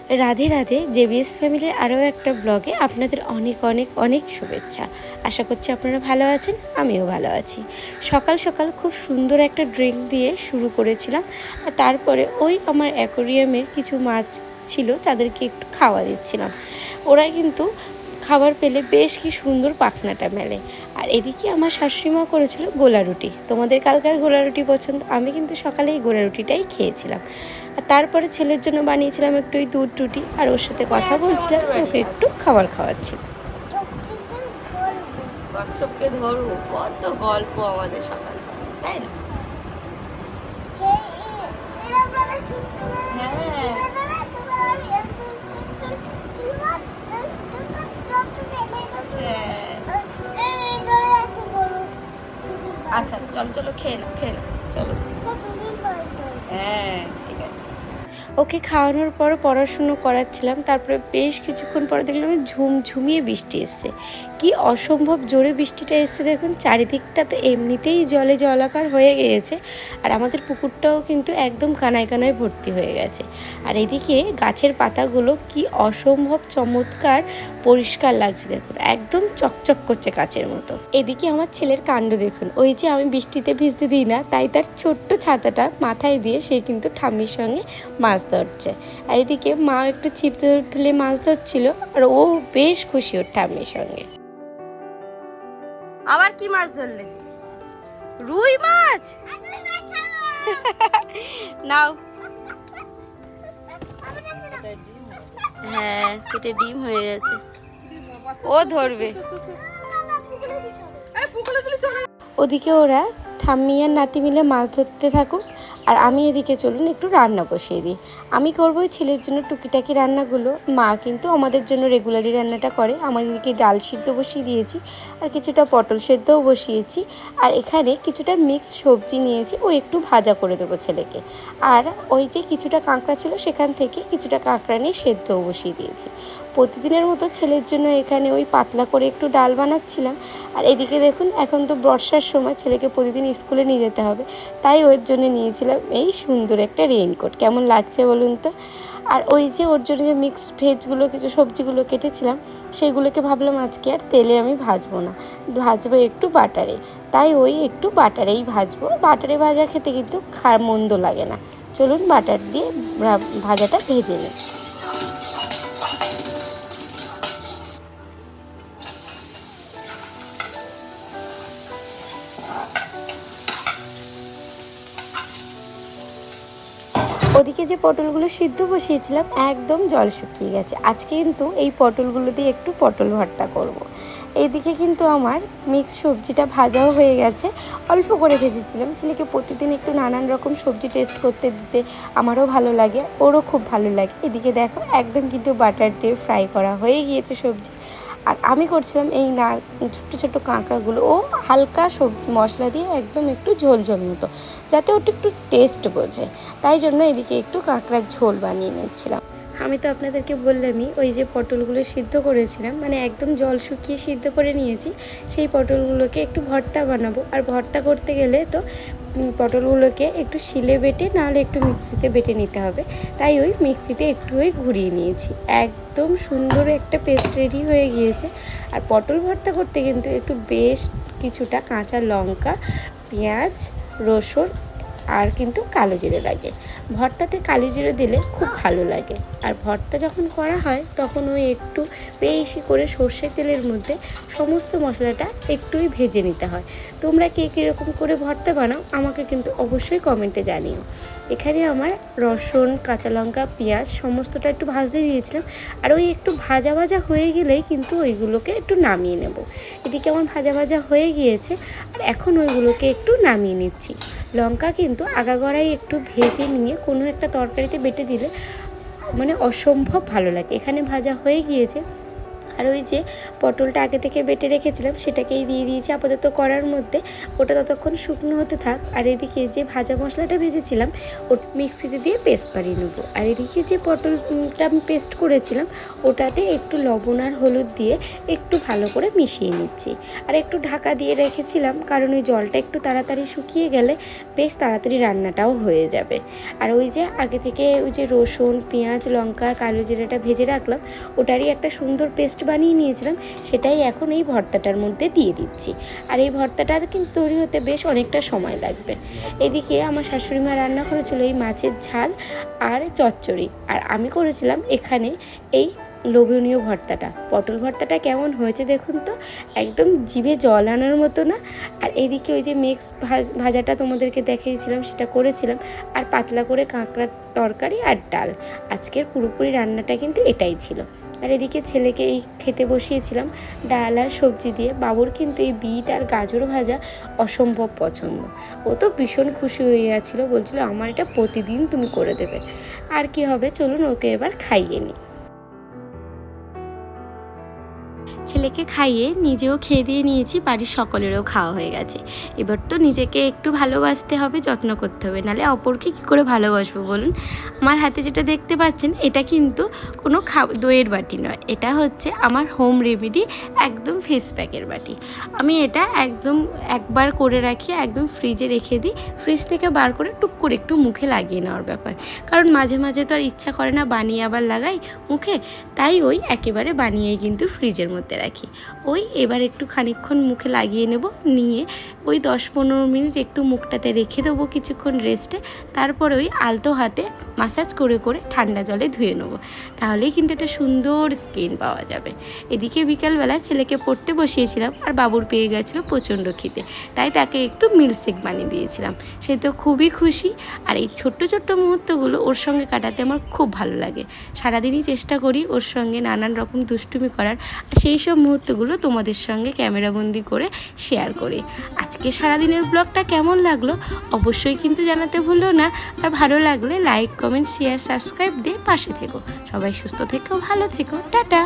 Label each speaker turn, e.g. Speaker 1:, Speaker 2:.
Speaker 1: Radhe Radhe. JBS ফ্যামিলির আরও একটা ব্লগে আপনাদের অনেক অনেক অনেক শুভেচ্ছা। আশা করছি আপনারা ভালো আছেন, আমিও ভালো আছি। সকাল সকাল খুব সুন্দর একটা ড্রিঙ্ক দিয়ে শুরু করেছিলাম, আর তারপরে ওই আমার অ্যাকোরিয়ামের কিছু মাছ ছিল তাদেরকে একটু খাওয়া দিচ্ছিলাম। ওরা কিন্তু খাবার পেলে বেশ কি সুন্দর পাখনাটা মেলে। আর এদিকে আমার শাশুড়িমা করেছিল গোলা রুটি। তোমাদের কালকার গোলা রুটি পছন্দ, আমি কিন্তু সকালে এই গোলা রুটিটাই খেয়েছিলাম। আর তারপরে ছেলের জন্য বানিয়েছিলাম একটু ওই দুধ রুটি, আর ওর সাথে কথা বলছিলাম, ওকে একটু খাবার খাওয়াচ্ছি।
Speaker 2: কচ্ছপকে ধরবো, কত গল্প আমাদের সকাল সকাল, তাই না? আচ্ছা চলো চলো, খেয়ে নাও খেয়ে নাও, চলো। হ্যাঁ ঠিক আছে।
Speaker 1: ওকে খাওয়ানোর পর পড়াশুনো করাচ্ছিলাম। তারপরে বেশ কিছুক্ষণ পরে দেখলাম ঝুমঝুমিয়ে বৃষ্টি এসছে। কি অসম্ভব জোরে বৃষ্টিটা এসছে দেখুন। চারিদিকটা তো এমনিতেই জলে জলাকার হয়ে গিয়েছে, আর আমাদের পুকুরটাও কিন্তু একদম কানায় কানায় ভর্তি হয়ে গেছে। আর এদিকে গাছের পাতাগুলো কি অসম্ভব চমৎকার পরিষ্কার লাগছে দেখুন, একদম চকচক করছে কাচের মতো। এদিকে আমার ছেলের কাণ্ড দেখুন, ওই যে আমি বৃষ্টিতে ভিজতে দিই না, তাই তার ছোট্ট ছাতাটা মাথায় দিয়ে সে কিন্তু ঠাম্মির সঙ্গে মাছ ধরছে। আর এদিকে মা একটু ছিপ ফেলে মাছ ধরছিল, আর ও বেশ খুশি ওর ঠাম্মির সঙ্গে।
Speaker 2: আবার কি মাছ ধরলেন? রুই মাছ। নাও। হ্যাঁ পেটে ডিম হয়ে গেছে, ও ধরবে।
Speaker 1: ওদিকে ওরা ঠাম্মি আর নাতি মিলে মাছ ধরতে থাকুক, আর আমি এদিকে চলুন একটু রান্না বসিয়ে দিই। আমি করবো ছেলের জন্য টুকিটাকি রান্নাগুলো, মা কিন্তু আমাদের জন্য রেগুলারই রান্নাটা করে। আমাদেরকে ডাল সিদ্ধ বসিয়ে দিয়েছি, আর কিছুটা পটল সেদ্ধও বসিয়েছি, আর এখানে কিছুটা মিক্স সবজি নিয়েছি, ও একটু ভাজা করে দেবো ছেলেকে। আর ওই যে কিছুটা কাঁকড়া ছিল, সেখান থেকে কিছুটা কাঁকড়া নিয়ে সেদ্ধও বসিয়ে দিয়েছি। প্রতিদিনের মতো ছেলের জন্য এখানে ওই পাতলা করে একটু ডাল বানাচ্ছিলাম। আর এদিকে দেখুন, এখন তো বর্ষার সময়, ছেলেকে প্রতিদিন স্কুলে নিয়ে যেতে হবে, তাই ওর জন্য নিয়েছিলাম এই সুন্দর একটা রেইনকোট। কেমন লাগছে বলুন তো। আর ওই যে ওর জন্য যে মিক্স ভেজগুলো কিছু সবজিগুলো কেটেছিলাম, সেইগুলোকে ভাবলাম আজকে আর তেলে আমি ভাজবো না, ভাজবো একটু বাটারে। তাই ওই একটু বাটারেই ভাজবো। বাটারে ভাজা খেতে কিন্তু মন্দ লাগে না। চলুন বাটার দিয়ে ভাজাটা ভেজে নিই। ওদিকে যে পটলগুলো সিদ্ধ বসিয়েছিলাম একদম জল শুকিয়ে গেছে। আজকে কিন্তু এই পটলগুলো দিয়ে একটু পটল ভর্তা করব। এইদিকে কিন্তু আমার মিক্স সবজিটা ভাজাও হয়ে গেছে। অল্প করে ভেজেছিলাম, ছেলেকে প্রতিদিন একটু নানান রকম সবজি টেস্ট করতে দিতে আমারও ভালো লাগে, ওরও খুব ভালো লাগে। এদিকে দেখো একদম কিন্তু বাটার দিয়ে ফ্রাই করা হয়ে গিয়েছে সবজি। আর আমি করছিলাম এই ছোট্ট ছোট্ট কাঁকড়াগুলো ও হালকা সবজি মশলা দিয়ে একদম একটু ঝোল ঝোল মতো, যাতে ওটা একটু টেস্ট বোঝে। তাই জন্য এদিকে একটু কাঁকড়ার ঝোল বানিয়ে নিচ্ছিলাম। আমি তো আপনাদেরকে বললামই, ওই যে পটলগুলো সিদ্ধ করেছিলাম, মানে একদম জল শুকিয়ে সিদ্ধ করে নিয়েছি, সেই পটলগুলোকে একটু ভর্তা বানাবো। আর ভর্তা করতে গেলে তো পটলগুলোকে একটু শিলে বেটে, নাহলে একটু মিক্সিতে বেটে নিতে হবে। তাই ওই মিক্সিতে একটু ওই ঘুরিয়ে নিয়েছি, একদম সুন্দর একটা পেস্ট রেডি হয়ে গিয়েছে। আর পটল ভর্তা করতে কিন্তু একটু বেশ কিছুটা কাঁচা লঙ্কা, পেঁয়াজ, রসুন আর কিন্তু কালো জিরে লাগে। ভর্তাতে কালো জিরে দিলে খুব ভালো লাগে। আর ভর্তা যখন করা হয় তখন ওই একটু বেশি করে সর্ষের তেলের মধ্যে সমস্ত মশলাটা একটুই ভেজে নিতে হয়। তোমরা কে কীরকম করে ভর্তা বানাও আমাকে কিন্তু অবশ্যই কমেন্টে জানিও। এখানে আমার রসুন, কাঁচা লঙ্কা, পেঁয়াজ সমস্তটা একটু ভাজতে দিয়েছিলাম। আর ওই একটু ভাজা ভাজা হয়ে গেলেই কিন্তু ওইগুলোকে একটু নামিয়ে নেব। এদিকে আমার ভাজা ভাজা হয়ে গিয়েছে, আর এখন ওইগুলোকে একটু নামিয়ে নিচ্ছি। লঙ্কা কিন্তু আগাগোড়াই একটু ভেজে নিয়ে কোনো একটা তরকারিতে বেটে দিলে মানে অসম্ভব ভালো লাগে। এখানে ভাজা হয়ে গিয়েছে, আর ওই যে পটলটা আগে থেকে বেটে রেখেছিলাম সেটাকেই দিয়ে দিয়েছি আপাতত করার মধ্যে, ওটা ততক্ষণ শুকনো হতে থাক। আর এদিকে যে ভাজা মশলাটা ভেজেছিলাম ওটা মিক্সিতে দিয়ে পেস্ট বানিয়ে নেবো। আর এদিকে যে পটলটা আমি পেস্ট করেছিলাম ওটাতে একটু লবণ আর হলুদ দিয়ে একটু ভালো করে মিশিয়ে নিচ্ছি। আর একটু ঢাকা দিয়ে রেখেছিলাম কারণ ওই জলটা একটু তাড়াতাড়ি শুকিয়ে গেলে বেশ তাড়াতাড়ি রান্নাটাও হয়ে যাবে। আর ওই যে আগে থেকে ওই যে রসুন, পেঁয়াজ, লঙ্কা, কালো জিরাটা ভেজে রাখলাম, ওটারই একটা সুন্দর পেস্ট বানিয়ে নিয়েছিলাম, সেটাই এখন এই ভর্তাটার মধ্যে দিয়ে দিচ্ছি। আর এই ভর্তাটা কিন্তু তৈরি হতে বেশ অনেকটা সময় লাগবে। এদিকে আমার শাশুড়ি মা রান্না করেছিল এই মাছের ঝাল আর চচ্চড়ি, আর আমি করেছিলাম এখানে এই লোভনীয় ভর্তাটা। পটল ভর্তাটা কেমন হয়েছে দেখুন তো, একদম জিভে জল আনার মতো না। আর এইদিকে ওই যে মিক্স ভাজাটা তোমাদেরকে দেখিয়েছিলাম সেটা করেছিলাম, আর পাতলা করে কাঁকড়ার তরকারি আর ডাল। আজকের পুরোপুরি রান্নাটা কিন্তু এটাই ছিল। আর এদিকে ছেলেকে এই খেতে বসিয়েছিলাম ডাল আর সবজি দিয়ে। বাবুর কিন্তু এই বিট আর গাজর ভাজা অসম্ভব পছন্দ, ও তো ভীষণ খুশি হয়ে গেছিলো, বলছিল আমার এটা প্রতিদিন তুমি করে দেবে। আর কি হবে, চলুন ওকে এবার খাইয়ে নিই। ছেলেকে খাইয়ে নিজেও খেয়ে দিয়ে নিয়েছি, বাড়ির সকলেরও খাওয়া হয়ে গেছে। এবার তো নিজেকে একটু ভালোবাসতে হবে, যত্ন করতে হবে, নাহলে অপরকে কী করে ভালোবাসবো বলুন। আমার হাতে যেটা দেখতে পাচ্ছেন এটা কিন্তু কোনো দইয়ের বাটি নয়, এটা হচ্ছে আমার হোম রেমেডি, একদম ফেস প্যাকের বাটি। আমি এটা একদম একবার করে রাখি, একদম ফ্রিজে রেখে দিই, ফ্রিজ থেকে বার করে টুক করে একটু মুখে লাগিয়ে নেওয়ার ব্যাপার। কারণ মাঝে মাঝে তো আর ইচ্ছা করে না বানিয়ে আবার লাগাই মুখে, তাই ওই একেবারে বানিয়েই কিন্তু ফ্রিজের মধ্যে রাখি। ওই এবার একটু খানিকক্ষণ মুখে লাগিয়ে নেব, নিয়ে ওই 10-15 মিনিট একটু মুখটাতে রেখে দেবো কিছুক্ষণ রেস্টে, তারপরে ওই আলতো হাতে মাসাজ করে করে ঠান্ডা জলে ধুয়ে নেব, তাহলেই কিন্তু একটা সুন্দর স্কিন পাওয়া যাবে। এদিকে বিকালবেলা ছেলেকে পড়তে বসিয়েছিলাম, আর বাবুর পেয়ে গেছিলো প্রচণ্ড খিদে, তাই তাকে একটু মিল্কশেক বানিয়ে দিয়েছিলাম। সে তো খুবই খুশি। আর এই ছোট্ট ছোট্ট মুহূর্তগুলো ওর সঙ্গে কাটাতে আমার খুব ভালো লাগে। সারাদিনই চেষ্টা করি ওর সঙ্গে নানান রকম দুষ্টুমি করার, আর সেই সব মুহূর্তগুলো তোমাদের সঙ্গে ক্যামেরাবন্দি করে শেয়ার করি। আজকে সারাদিনের ব্লগটা কেমন লাগলো অবশ্যই কিন্তু জানাতে ভুলো না। আর ভালো লাগলে লাইক, কমেন্ট, শেয়ার, সাবস্ক্রাইব দিয়ে পাশে থেকো। সবাই সুস্থ থেকো, ভালো থেকো, টাটা।